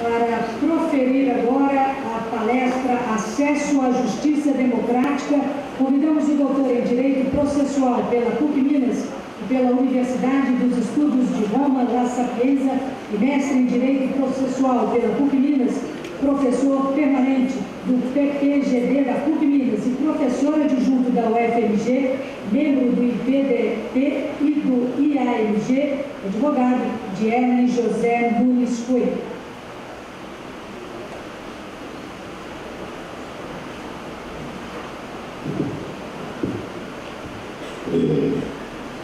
para proferir agora a palestra Acesso à Justiça Democrática. Convidamos o doutor em Direito Processual pela PUC Minas e pela Universidade dos Estudos de Roma, La Sapienza, e mestre em Direito Processual pela PUC Minas, professor permanente do PPGD da PUC Minas e professor adjunto da UFMG, membro do IPDP e do IAMG, advogado Dierne José Nunes Coelho.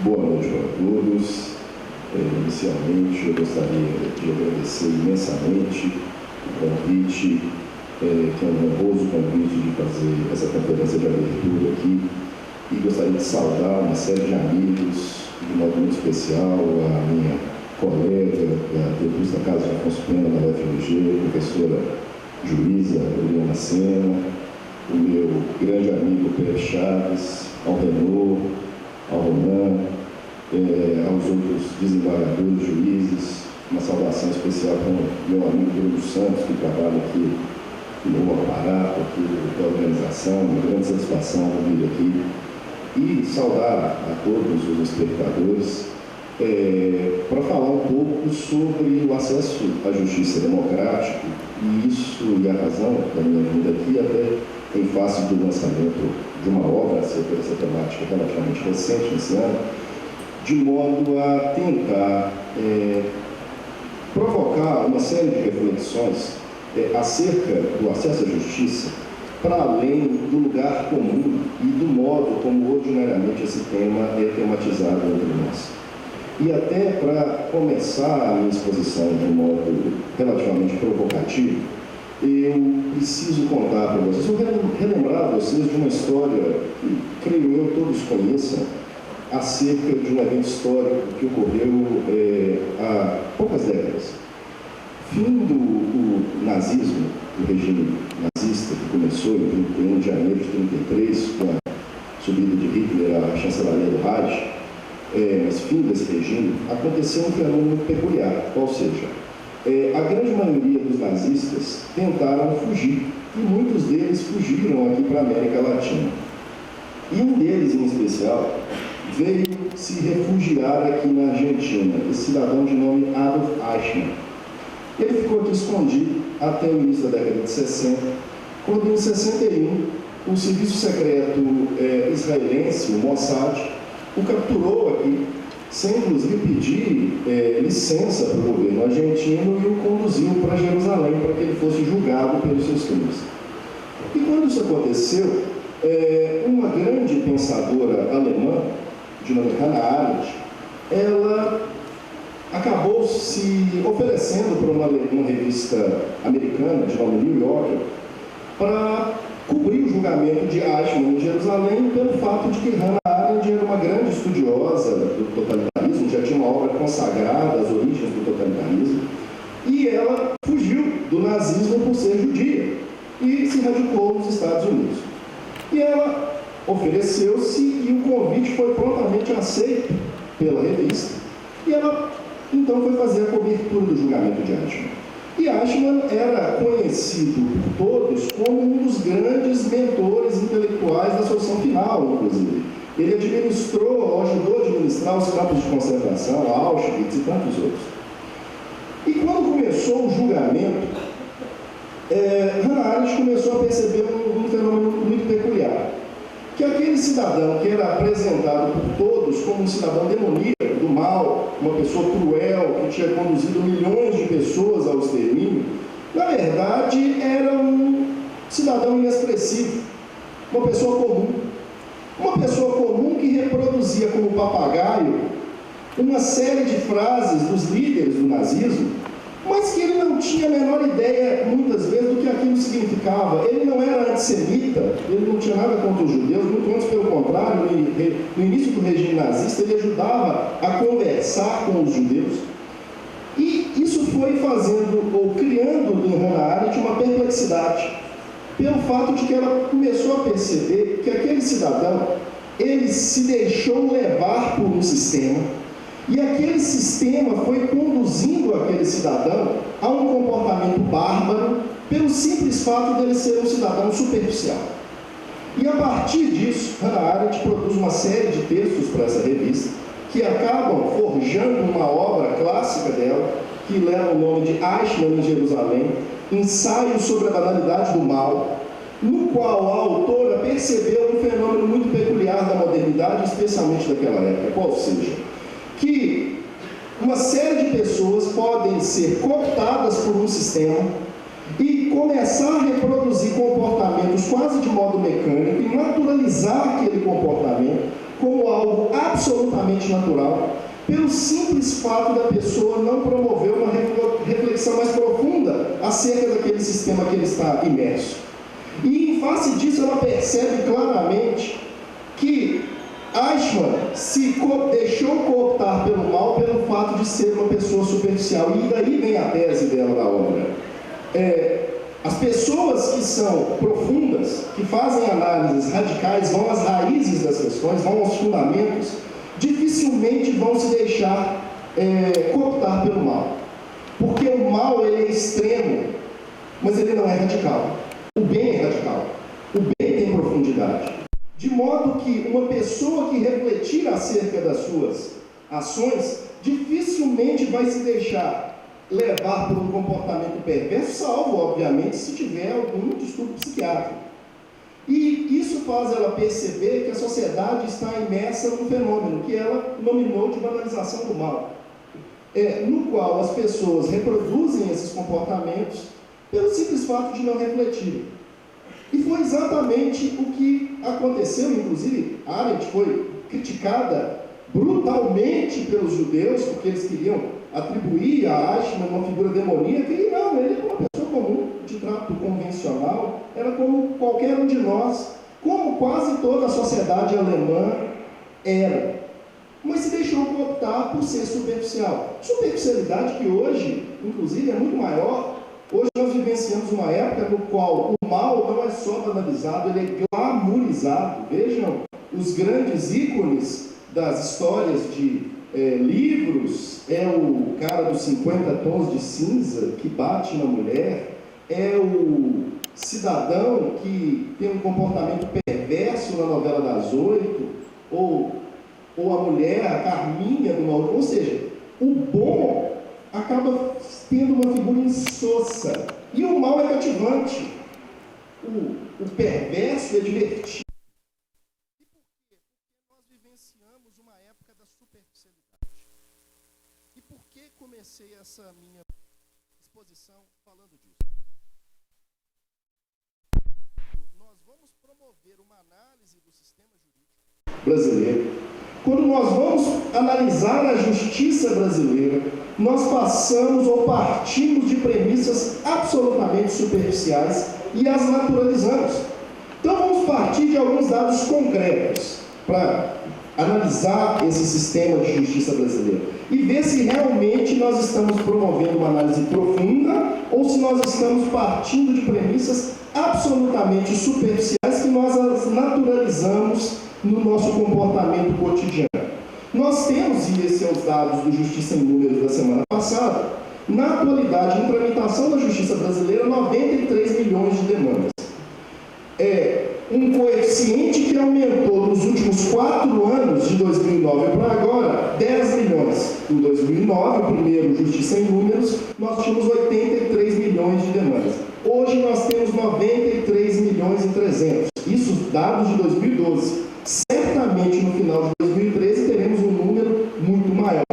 Boa noite para todos. Inicialmente, eu gostaria de agradecer imensamente o convite, que é um honroso convite de fazer essa conferência de abertura aqui, e gostaria de saudar uma série de amigos, de modo muito especial, a minha colega da Vetusta Casa de Afonso Pena, da UFMG, professora juíza Eliana Sena, o meu grande amigo Pedro Chaves, ao Renault, ao Ronan, aos outros desembargadores, juízes, uma saudação especial para o meu amigo Bruno Santos, que trabalha aqui no aparato, aqui da organização, uma grande satisfação vir aqui, e saudar a todos os espectadores para falar um pouco sobre o acesso à justiça democrática, e isso e a razão da minha vinda aqui, até em face do lançamento de uma obra acerca dessa temática relativamente recente nesse ano, de modo a tentar provocar uma série de reflexões acerca do acesso à justiça, para além do lugar comum e do modo como ordinariamente esse tema é tematizado entre nós. E até para começar a minha exposição de um modo relativamente provocativo, eu preciso contar para vocês, eu relembrar vocês de uma história que, creio eu, todos conheçam, acerca de um evento histórico que ocorreu há poucas décadas. Fim do nazismo, do regime nazista, que começou em 31 de janeiro de 1933, com a subida de Hitler à chancelaria do Reich, mas fim desse regime, aconteceu um fenômeno peculiar, ou seja, a grande maioria dos nazistas tentaram fugir, e muitos deles fugiram aqui para a América Latina. E um deles, em especial, veio se refugiar aqui na Argentina, esse cidadão de nome Adolf Eichmann. Ele ficou aqui escondido até o início da década de 60, quando em 61 o serviço secreto israelense, o Mossad, o capturou aqui, sem inclusive pedir licença para o governo argentino, e o conduziu para Jerusalém para que ele fosse julgado pelos seus crimes. E quando isso aconteceu, uma grande pensadora alemã, de nome Hannah Arendt, ela acabou se oferecendo para uma revista americana, de nome New Yorker, para cobrir o julgamento de Eichmann em Jerusalém, pelo fato de que Hannah Arendt era uma grande estudiosa do totalitarismo, já tinha uma obra consagrada às origens do totalitarismo, e ela fugiu do nazismo por ser judia e se radicou nos Estados Unidos. E ela ofereceu-se, e o convite foi prontamente aceito pela revista, e ela então foi fazer a cobertura do julgamento de Eichmann. E Eichmann era conhecido por todos como um dos grandes mentores intelectuais da solução final, inclusive. Ele ajudou a administrar os campos de concentração, Auschwitz e tantos outros. E quando começou o julgamento, Hannah Arendt começou a perceber um fenômeno muito peculiar, que aquele cidadão que era apresentado por todos como um cidadão demoníaco, do mal, uma pessoa cruel, que tinha conduzido milhões de pessoas ao extermínio, na verdade era um cidadão inexpressivo, uma pessoa comum que reproduzia como papagaio uma série de frases dos líderes do nazismo, mas que ele não tinha a menor ideia, muitas vezes, do que aquilo significava. Ele não era antissemita, ele não tinha nada contra os judeus, muito antes pelo contrário, no início do regime nazista, ele ajudava a conversar com os judeus. E isso foi fazendo, ou criando em Hannah Arendt uma perplexidade, pelo fato de que ela começou a perceber que aquele cidadão, ele se deixou levar por um sistema, e aquele sistema foi conduzindo aquele cidadão a um comportamento pelo simples fato dele ser um cidadão superficial. E a partir disso, Hannah Arendt produz uma série de textos para essa revista, que acabam forjando uma obra clássica dela, que leva o nome de Eichmann em Jerusalém, Ensaio sobre a Banalidade do Mal, no qual a autora percebeu um fenômeno muito peculiar da modernidade, especialmente daquela época, qual seja, que uma série de pessoas podem ser cooptadas por um sistema e começar a reproduzir comportamentos quase de modo mecânico e naturalizar aquele comportamento como algo absolutamente natural, pelo simples fato da pessoa não promover uma reflexão mais profunda acerca daquele sistema que ele está imerso. E em face disso ela percebe claramente que Eichmann se deixou cooptar pelo mal pelo fato de ser uma pessoa superficial, e daí vem a tese dela na obra. As pessoas que são profundas, que fazem análises radicais, vão às raízes das questões, vão aos fundamentos, dificilmente vão se deixar cooptar pelo mal. Porque o mal ele é extremo, mas ele não é radical. O bem é radical. O bem tem profundidade. De modo que uma pessoa que refletir acerca das suas ações, dificilmente vai se deixar levar por um comportamento perverso, salvo, obviamente, se tiver algum distúrbio psiquiátrico. E isso faz ela perceber que a sociedade está imersa num fenômeno que ela nominou de banalização do mal, no qual as pessoas reproduzem esses comportamentos pelo simples fato de não refletirem. E foi exatamente o que aconteceu, inclusive, Arendt foi criticada brutalmente pelos judeus, porque eles queriam atribuir a Eichmann uma figura demoníaca, e não, ele era uma pessoa comum, de trato convencional, era como qualquer um de nós, como quase toda a sociedade alemã era. Mas se deixou cooptar por ser superficial. Superficialidade que hoje, inclusive, é muito maior. Hoje nós vivenciamos uma época no qual o mal não é só banalizado, ele é glamourizado. Vejam os grandes ícones das histórias de livros, é o cara dos 50 tons de cinza que bate na mulher, é o cidadão que tem um comportamento perverso na novela das 8, ou a mulher, a Carminha do mal. Ou seja, o bom acaba tendo uma figura insossa, e o mal é cativante, o perverso é divertido. E por quê? Porque nós vivenciamos uma época da superficialidade. E por que comecei essa minha exposição falando disso? Nós vamos promover uma análise do sistema jurídico brasileiro. Quando nós vamos analisar a justiça brasileira, nós passamos ou partimos de premissas absolutamente superficiais e as naturalizamos. Então vamos partir de alguns dados concretos para analisar esse sistema de justiça brasileira e ver se realmente nós estamos promovendo uma análise profunda ou se nós estamos partindo de premissas absolutamente superficiais que nós as naturalizamos no nosso comportamento cotidiano. Nós temos, e esses são os dados do Justiça em Números da semana passada, na atualidade, em tramitação da justiça brasileira, 93 milhões de demandas. Um coeficiente que aumentou nos últimos 4 anos, de 2009 para agora, 10 milhões. Em 2009, o primeiro Justiça em Números, nós tínhamos 83 milhões de demandas. Hoje nós temos 93 milhões e 300. Isso dados de 2012. Certamente no final de 2013 teremos um número muito maior.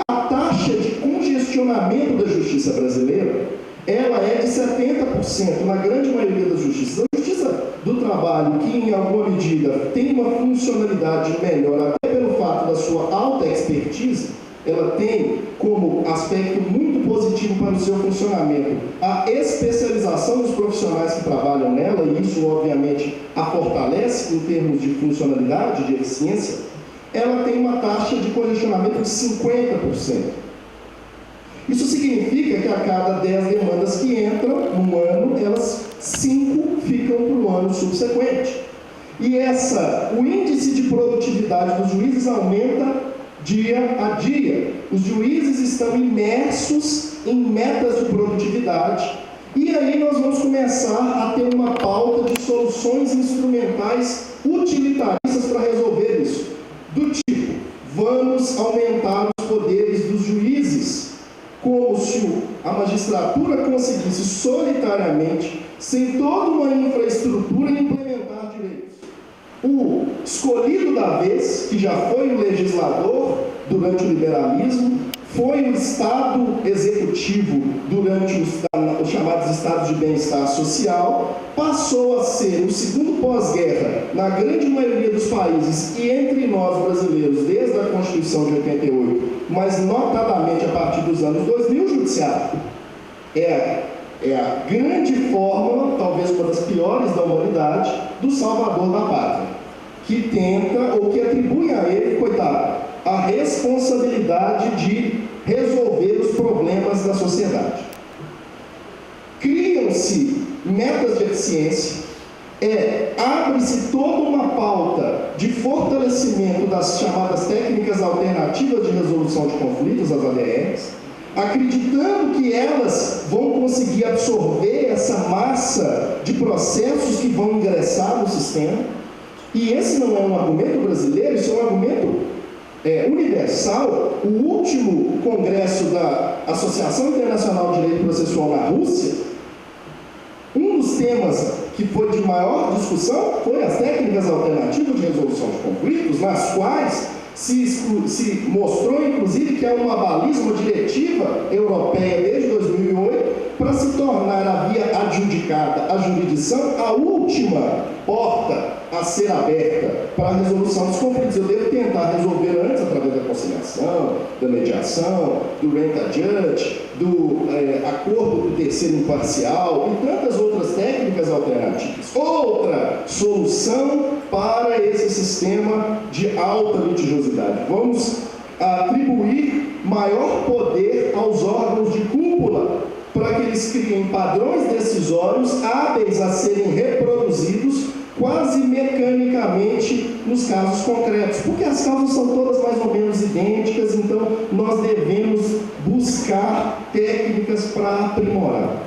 A taxa de congestionamento da justiça brasileira, ela é de 70% na grande maioria das justiças. A justiça do trabalho, que em alguma medida tem uma funcionalidade melhor, até pelo fato da sua alta expertise, ela tem como aspecto muito positivo para o seu funcionamento a especialização dos profissionais que trabalham nela, e isso obviamente a fortalece em termos de funcionalidade, de eficiência. Ela tem uma taxa de congestionamento de 50%. Isso significa que a cada 10 demandas que entram no ano, elas 5 ficam para o ano subsequente. E o índice de produtividade dos juízes aumenta dia a dia. Os juízes estão imersos em metas de produtividade E aí nós vamos começar a ter uma pauta de soluções instrumentais utilitaristas para resolver isso. Do tipo, vamos aumentar os poderes dos juízes, como se a magistratura conseguisse solitariamente, sem toda uma infraestrutura, implementar direitos. O escolhido da vez, que já foi o legislador durante o liberalismo, foi o Estado executivo durante os chamados estados de bem-estar social, passou a ser o segundo pós-guerra na grande maioria dos países e entre nós brasileiros desde a Constituição de 88, mas notadamente a partir dos anos 2000, o judiciário é a grande fórmula, talvez uma das piores da humanidade, do salvador da pátria, que tenta ou que atribui a ele, coitado, a responsabilidade de resolver os problemas da sociedade. Criam-se metas de eficiência, abre-se toda uma pauta de fortalecimento das chamadas técnicas alternativas de resolução de conflitos, as ADRs, acreditando que elas vão conseguir absorver essa massa de processos que vão ingressar no sistema. E esse não é um argumento brasileiro, isso é um argumento universal. O último congresso da Associação Internacional de Direito Processual na Rússia, um dos temas que foi de maior discussão foi as técnicas alternativas de resolução de conflitos, nas quais se mostrou, inclusive, que há uma baliza, uma diretiva europeia desde 2008 para se tornar a via adjudicada, a jurisdição, a última porta a ser aberta para a resolução dos conflitos. Eu devo tentar resolver antes através da conciliação, da mediação, do rent adjudge, do acordo do terceiro imparcial e tantas outras técnicas alternativas. Outra solução para esse sistema de alta litigiosidade. Vamos atribuir maior poder aos órgãos de cúpula para que eles criem padrões decisórios hábeis a serem reproduzidos quase mecanicamente nos casos concretos, porque as causas são todas mais ou menos idênticas, então nós devemos buscar técnicas para aprimorar.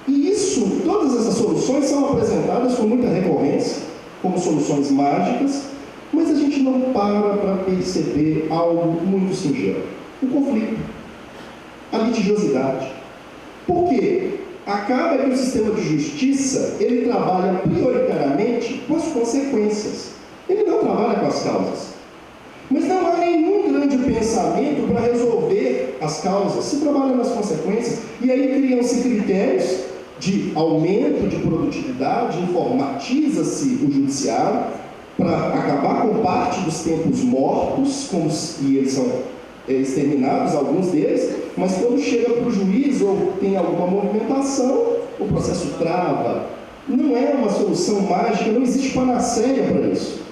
E isso, todas essas soluções são apresentadas com muita recorrência, como soluções mágicas, mas a gente não para perceber algo muito singelo: o conflito, a litigiosidade. Por quê? Acaba que o sistema de justiça, ele trabalha prioritariamente com as consequências. Ele não trabalha com as causas. Mas não há nenhum grande pensamento para resolver as causas. Se trabalha nas consequências. E aí criam-se critérios de aumento de produtividade, informatiza-se o judiciário para acabar com parte dos tempos mortos, e eles são exterminados, alguns deles, mas quando chega para o juiz ou tem alguma movimentação, o processo trava. Não é uma solução mágica, não existe panaceia para isso.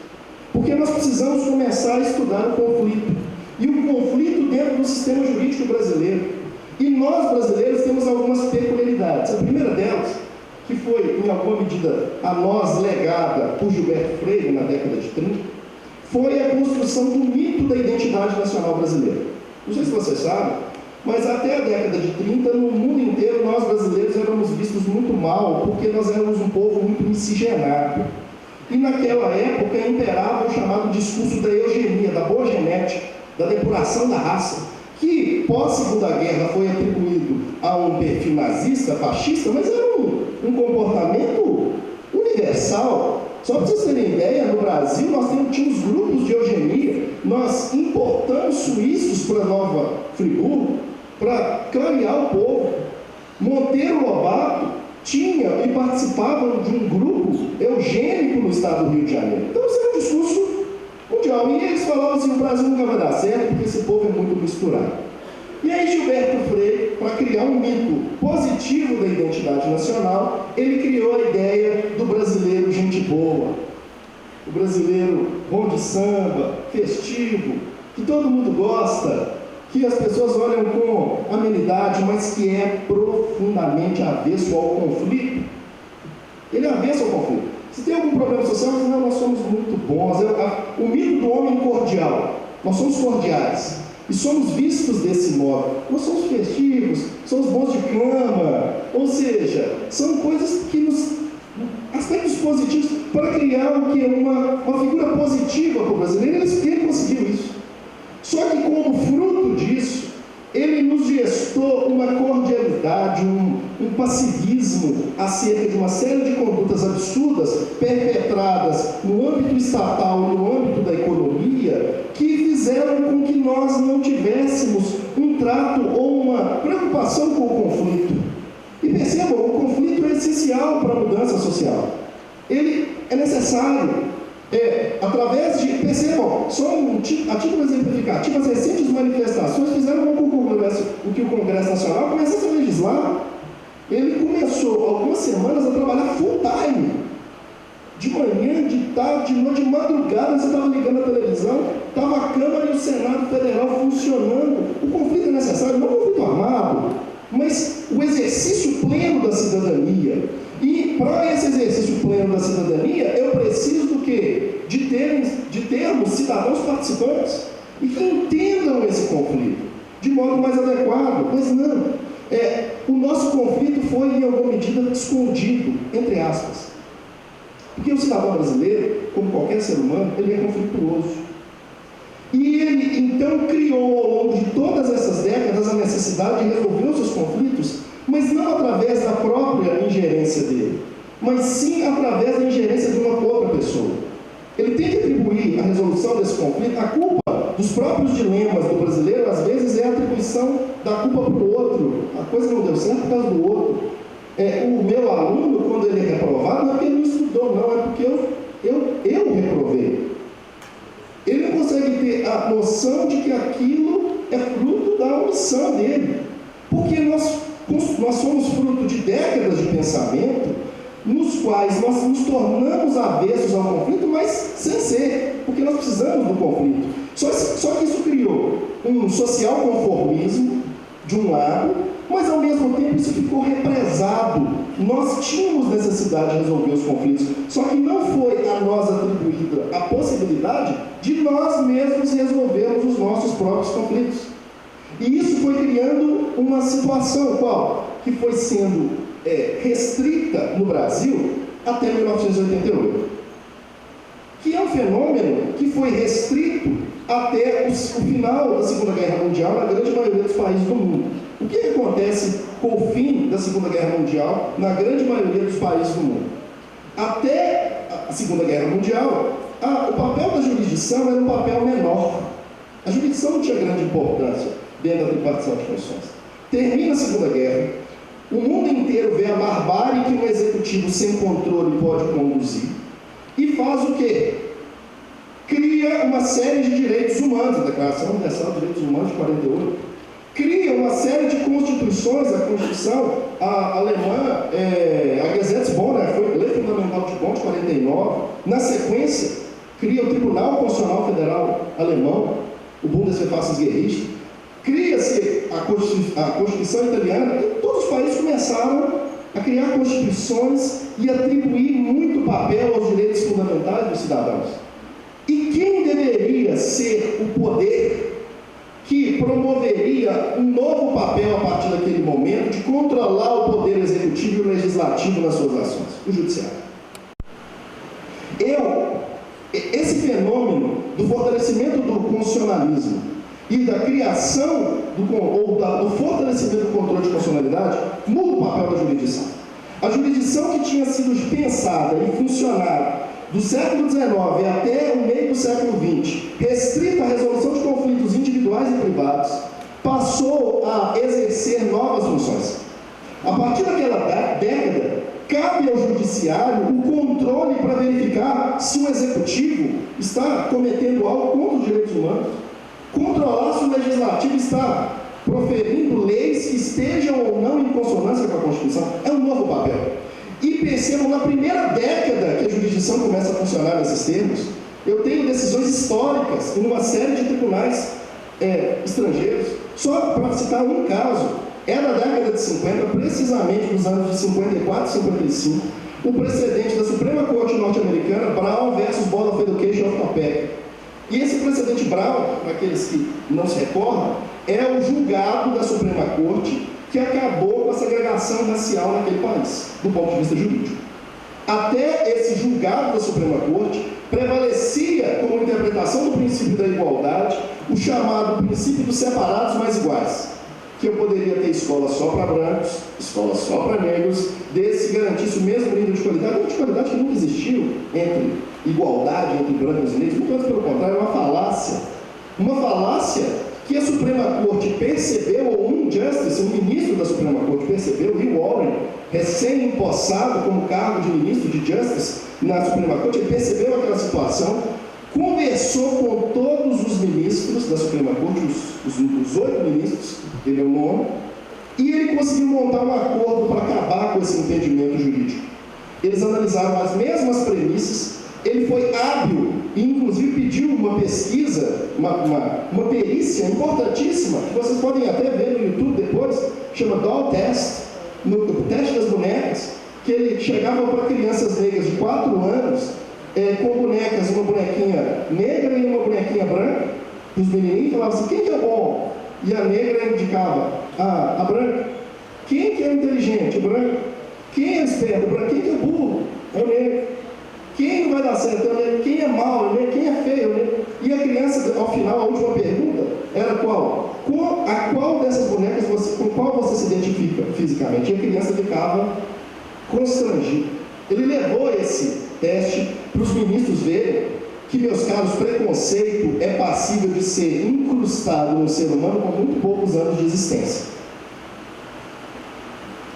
Porque nós precisamos começar a estudar o conflito. E o conflito dentro do sistema jurídico brasileiro. E nós, brasileiros, temos algumas peculiaridades. A primeira delas, que foi, em alguma medida, a nós legada por Gilberto Freire na década de 30, foi a construção do mito da identidade nacional brasileira. Não sei se vocês sabem, mas até a década de 30, no mundo inteiro, nós brasileiros éramos vistos muito mal, porque nós éramos um povo muito miscigenado. E naquela época imperava o chamado discurso da eugenia, da boa genética, da depuração da raça, que pós-Segunda Guerra foi atribuído a um perfil nazista, fascista, mas era um comportamento universal. Só para vocês terem ideia, no Brasil nós tínhamos grupos de eugenia, nós importamos suíços para Nova Friburgo para clarear o povo. Monteiro Lobato tinha e participava de um grupo eugênico no estado do Rio de Janeiro. Então isso era um discurso mundial. E eles falavam assim: o Brasil nunca vai dar certo porque esse povo é muito misturado. E aí Gilberto Freire, para criar um mito positivo da identidade nacional, ele criou a ideia do brasileiro gente boa, o brasileiro bom de samba, festivo, que todo mundo gosta, que as pessoas olham com amenidade, mas que é profundamente avesso ao conflito. Ele é avesso ao conflito. Se tem algum problema social, não, nós somos muito bons. O mito do homem cordial, nós somos cordiais. E somos vistos desse modo. Nós somos festivos, somos bons de cama, Ou seja, são coisas que nos... aspectos positivos para criar o que é uma figura positiva para o brasileiro. Ele conseguiu isso. Só que como fruto disso, ele nos gestou uma cordialidade, um passivismo acerca de uma série de condutas absurdas perpetradas no âmbito estatal e no âmbito da economia, que fizeram com que nós não tivéssemos um trato ou uma preocupação com o conflito. E percebam, o conflito é essencial para a mudança social. Ele é necessário. Através de, percebam, só a título exemplificativo, as recentes manifestações fizeram com que o Congresso Nacional começasse a legislar. Ele começou, algumas semanas, a trabalhar full time. De manhã, de tarde, de noite, de madrugada, você estava ligando a televisão, estava a Câmara e o Senado Federal funcionando. O conflito é necessário, não o conflito armado, mas o exercício pleno da cidadania. E para esse exercício pleno da cidadania, eu preciso do quê? De termos cidadãos participantes e que entendam esse conflito de modo mais adequado. Mas não, o nosso conflito foi em alguma medida escondido, entre aspas. Porque o cidadão brasileiro, como qualquer ser humano, ele é conflituoso. E ele então criou ao longo de todas essas décadas a necessidade de resolver os seus conflitos, mas não através da própria ingerência dele, mas sim através da ingerência de uma outra pessoa. Ele tem que atribuir a resolução desse conflito. A culpa dos próprios dilemas do brasileiro, às vezes, é a atribuição da culpa para o outro. A coisa não deu certo por causa do outro. O meu aluno, quando ele é reprovado, não é porque ele não estudou, não, é porque eu reprovei. Ele não consegue ter a noção de que aquilo é fruto da omissão dele. Porque nós somos fruto de décadas de pensamento nos quais nós nos tornamos avessos ao conflito, mas sem ser, porque nós precisamos do conflito. Só que isso criou um social conformismo, de um lado, mas ao mesmo tempo isso ficou represado. Nós tínhamos necessidade de resolver os conflitos, só que não foi a nós atribuída a possibilidade de nós mesmos resolvermos os nossos próprios conflitos. E isso foi criando uma situação que foi sendo restrita no Brasil até 1988, que é um fenômeno que foi restrito até o final da Segunda Guerra Mundial na grande maioria dos países do mundo. O que acontece com o fim da Segunda Guerra Mundial na grande maioria dos países do mundo? Até a Segunda Guerra Mundial, o papel da jurisdição era um papel menor. A jurisdição não tinha grande importância dentro da tripartição de funções. Termina a Segunda Guerra, o mundo inteiro vê a barbárie que um executivo sem controle pode conduzir e faz o quê? Cria uma série de direitos humanos, a Declaração Universal de Direitos Humanos de 48, cria uma série de constituições, a Constituição alemã, a Gesetzbonn, foi a Lei Fundamental de Bonn de 49, na sequência, cria o Tribunal Constitucional Federal Alemão, o Bundesverfassungsgericht, cria-se a Constituição italiana, e todos os países começaram a criar constituições e atribuir muito papel aos direitos fundamentais dos cidadãos. E quem deveria ser o poder que promoveria um novo papel a partir daquele momento de controlar o poder executivo e o legislativo nas suas ações? O judiciário. Esse fenômeno do fortalecimento do constitucionalismo e da criação do fortalecimento do controle de constitucionalidade muda o papel da jurisdição. A jurisdição que tinha sido pensada e funcionada do século XIX até o meio do século XX, restrita à resolução de conflitos individuais e privados, passou a exercer novas funções. A partir daquela década, cabe ao judiciário o controle para verificar se o executivo está cometendo algo contra os direitos humanos, controlar se o legislativo está proferindo leis que estejam ou não em consonância com a Constituição. É um novo papel. E percebam, na primeira década que a jurisdição começa a funcionar nesses termos, eu tenho decisões históricas em uma série de tribunais estrangeiros. Só para citar um caso, na década de 50, precisamente nos anos de 54 e 55, o precedente da Suprema Corte norte-americana, Brown versus Board of Education of Topeka. E esse precedente Brown, para aqueles que não se recordam, é o julgado da Suprema Corte que acabou com a segregação racial naquele país, do ponto de vista jurídico. Até esse julgado da Suprema Corte, prevalecia como interpretação do princípio da igualdade o chamado princípio dos separados mais iguais, que eu poderia ter escola só para brancos, escola só para negros, desde que garantisse o mesmo nível de qualidade, uma qualidade que nunca existiu entre igualdade entre brancos e negros, muito antes pelo contrário, é uma falácia que a Suprema Corte percebeu, ou um justice, um ministro da Suprema Corte percebeu, Lee Warren, recém-empossado como cargo de ministro de Justice na Suprema Corte, ele percebeu aquela situação, conversou com todos os ministros da Suprema Corte, os 8 ministros, ele é o 9, e ele conseguiu montar um acordo para acabar com esse entendimento jurídico. Eles analisaram as mesmas premissas, ele foi hábil e inclusive pediu uma pesquisa, uma perícia importantíssima, que vocês podem até ver no YouTube depois, chama Doll Test, no teste das bonecas, que ele chegava para crianças negras de 4 anos, com bonecas, uma bonequinha negra e uma bonequinha branca, os menininhos falavam assim, quem que é bom? E a negra indicava a branca. Quem que é inteligente? O branco. Quem é esperto? O branco. Quem que é burro? É o negro. Quem não vai dar certo? É o negro. Quem é mau? É o negro. Quem é feio? É o negro. E a criança, ao final, a última pergunta era qual? A qual dessas bonecas, com qual você se identifica fisicamente? E a criança ficava constrangida. Ele levou esse teste para os ministros verem que, meus caros, preconceito é passível de ser incrustado no ser humano com muito poucos anos de existência.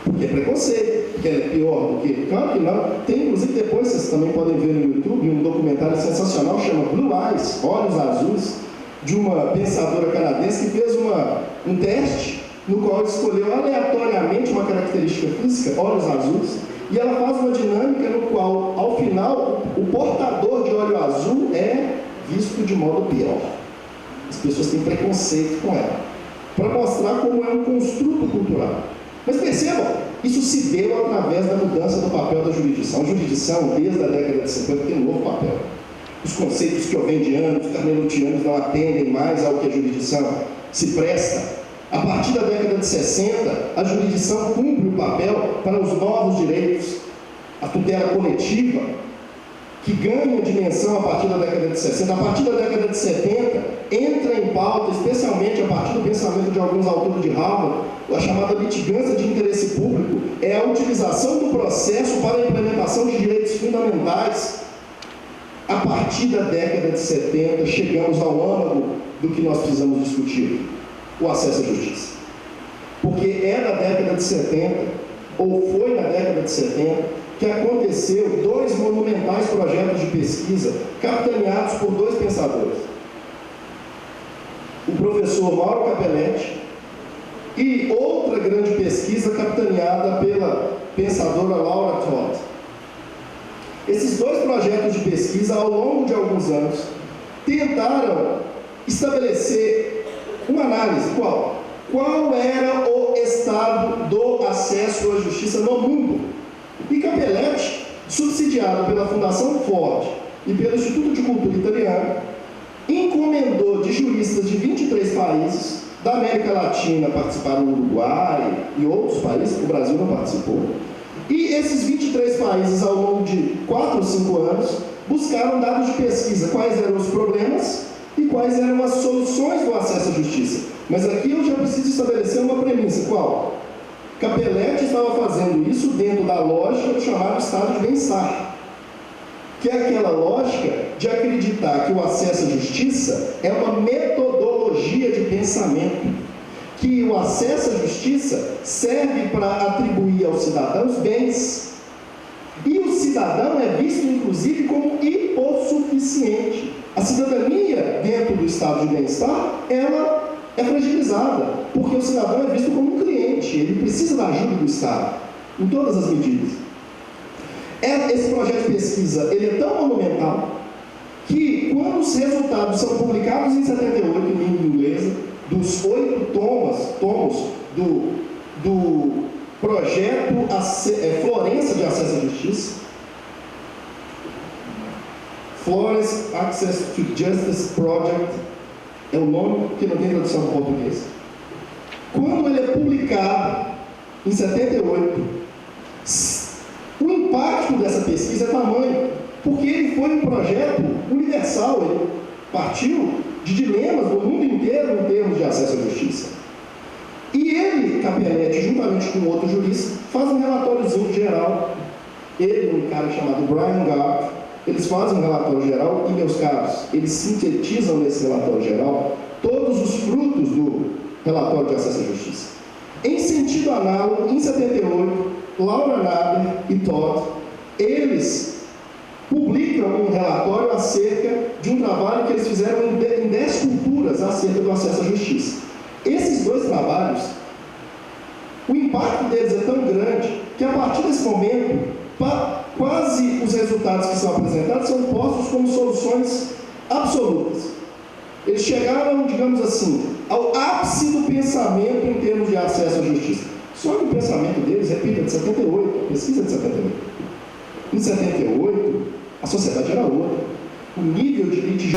Porque é preconceito, que é pior do que... Claro que não. Tem, inclusive, depois vocês também podem ver no YouTube um documentário sensacional, chama Blue Eyes, Olhos Azuis, de uma pensadora canadense que fez um teste no qual escolheu aleatoriamente uma característica física, olhos azuis, e ela faz uma dinâmica no qual, ao final, o portador de olho azul é visto de modo pior. As pessoas têm preconceito com ela, para mostrar como é um construto cultural. Mas percebam, isso se deu através da mudança do papel da jurisdição. A jurisdição, desde a década de 50, tem um novo papel. Os conceitos keynesianos, carnelutianos não atendem mais ao que a jurisdição se presta. A partir da década de 60, a jurisdição cumpre o papel para os novos direitos, a tutela coletiva, que ganha dimensão a partir da década de 60. A partir da década de 70, entra em pauta, especialmente a partir do pensamento de alguns autores de Harvard, a chamada litigância de interesse público, é a utilização do processo para a implementação de direitos fundamentais. A partir da década de 70, chegamos ao âmago do que nós precisamos discutir: o acesso à justiça. Porque é na década de 70, ou foi na década de 70, que aconteceu 2 monumentais projetos de pesquisa capitaneados por 2 pensadores. O professor Mauro Capelletti e outra grande pesquisa capitaneada pela pensadora Laura Todd. Esses 2 projetos de pesquisa, ao longo de alguns anos, tentaram estabelecer uma análise. Qual era o estado do acesso à justiça no mundo? E Capelletti, subsidiado pela Fundação Ford e pelo Instituto de Cultura Italiano, encomendou de juristas de 23 países, da América Latina participaram do Uruguai e outros países, o Brasil não participou, e esses 23 países, ao longo de 4 ou 5 anos, buscaram dados de pesquisa, quais eram os problemas e quais eram as soluções do acesso à justiça. Mas aqui eu já preciso estabelecer uma premissa. Qual? Capelletti estava fazendo isso dentro da lógica do chamado estado de bem-estar, que é aquela lógica de acreditar que o acesso à justiça é uma metodologia de pensamento, que o acesso à justiça serve para atribuir aos cidadãos bens, e o cidadão é visto inclusive como hipossuficiente. A cidadania dentro do estado de bem-estar, ela é fragilizada, porque o cidadão é visto como um cliente, ele precisa da ajuda do Estado, em todas as medidas. Esse projeto de pesquisa, ele é tão monumental, que quando os resultados são publicados em 78, em língua inglesa, dos 8 tomos do projeto Florença de Acesso à Justiça, Florence Access to Justice Project, é o nome que não tem tradução em português. Quando ele é publicado, em 78, o impacto dessa pesquisa é tamanho, porque ele foi um projeto universal, ele partiu de dilemas do mundo inteiro em termos de acesso à justiça. E ele, Capelletti, juntamente com outro jurista, faz um relatóriozinho geral. Ele e um cara chamado Brian Garth, eles fazem um relatório geral e, meus caros, eles sintetizam nesse relatório geral todos os frutos do relatório de acesso à justiça. Em sentido análogo, em 78, Laura Naber e Todd, eles publicam um relatório acerca de um trabalho que eles fizeram em 10 culturas acerca do acesso à justiça. Esses dois trabalhos, o impacto deles é tão grande que, a partir desse momento, quase os resultados que são apresentados são postos como soluções absolutas. Eles chegaram, digamos assim, ao ápice do pensamento em termos de acesso à justiça. Só que o pensamento deles, repito, é de 78, a pesquisa é de 78. Em 78, a sociedade era outra. O nível de litigio